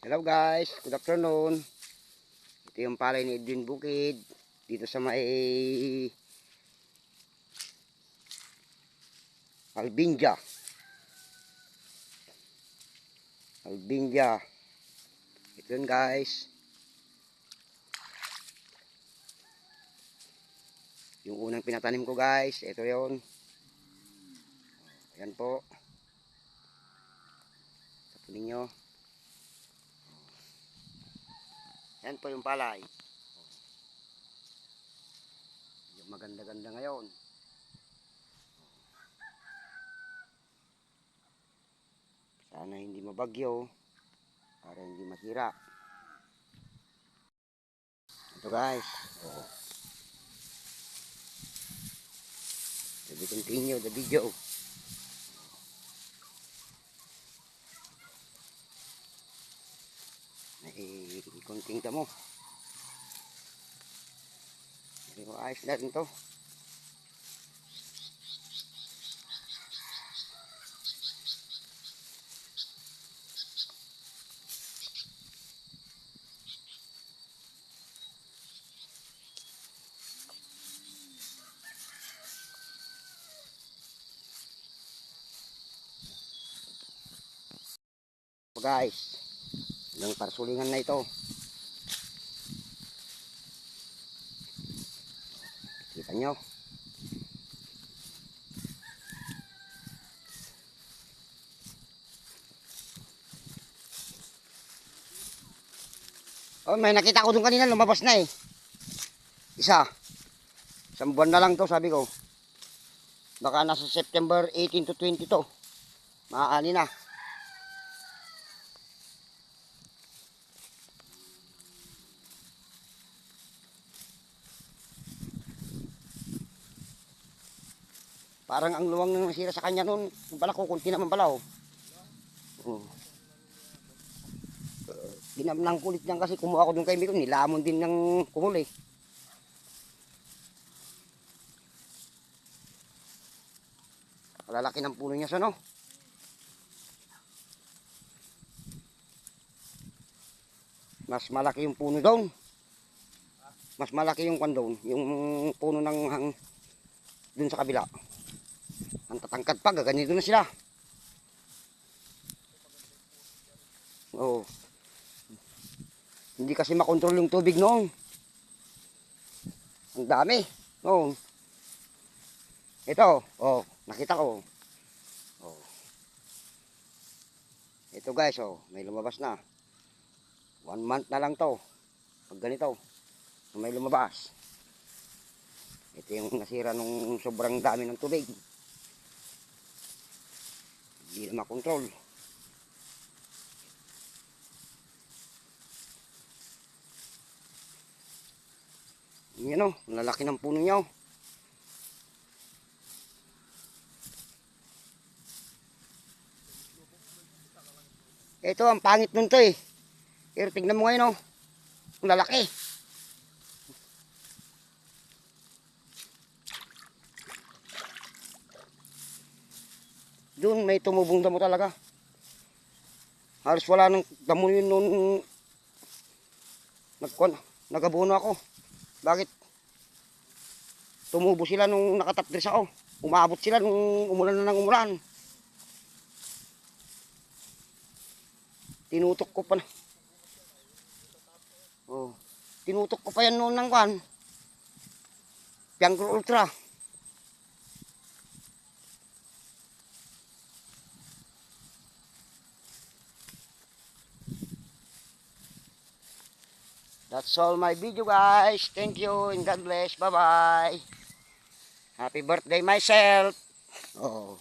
Hello guys, good afternoon. Ito yung palay ni Edwin Bukid dito sa may Albinja. Ito yun guys. Yung unang pinatanim ko guys, ito yun. Ayan po. Tapunin nyo. Ayan po yung palay. Yung maganda-ganda ngayon. Sana hindi mabagyo para hindi masira. Ito guys. Let me continue the video. Konting damo. Pero ayos natin to. Guys, ilang parsulingan na ito. Kita nyo. Oh, may nakita ko dun kanina, lumabas na eh. Isang buwan na lang to, sabi ko. Baka nasa September 18 to 20 to. Maaani na. Parang ang luwang nang nasira sa kanya noon, yung pala kukunti naman pala oh. Ginamnang kulit niyan kasi kumuha ko dun kay Miro, nilamon din ng kuhol eh. Malalaki ng puno niya sa no. Mas malaki yung puno doon. Mas malaki yung kwan yung puno ng dun sa kabila. Ang tatangkad pa, gaganito na sila. Oh. Hindi kasi makontrol yung tubig noon. Ang dami. Oh. Ito, oh, nakita ko. Oh. Ito guys, oh, may lumabas na. 1 month na lang to. Pag ganito, may lumabas. Ito yung nasira nung sobrang dami ng tubig. Hindi na makontrol. Yan o, lalaki ng puno niya o. Ito ang pangit nun to eh. Pero tignan mo ngayon o, ang lalaki. Doon may tumubong damo talaga. Halos wala nang damo yun noon nagabuno ako. Bakit? Tumubo sila nung nakatapdres ako. Umabot sila nung umulan na ng umulan. Tinutok ko pa na. Oh, tinutok ko pa yan noon ng kwan. Piangro Ultra. That's all my video guys. Thank you and God bless. Bye bye. Happy birthday myself. Oh.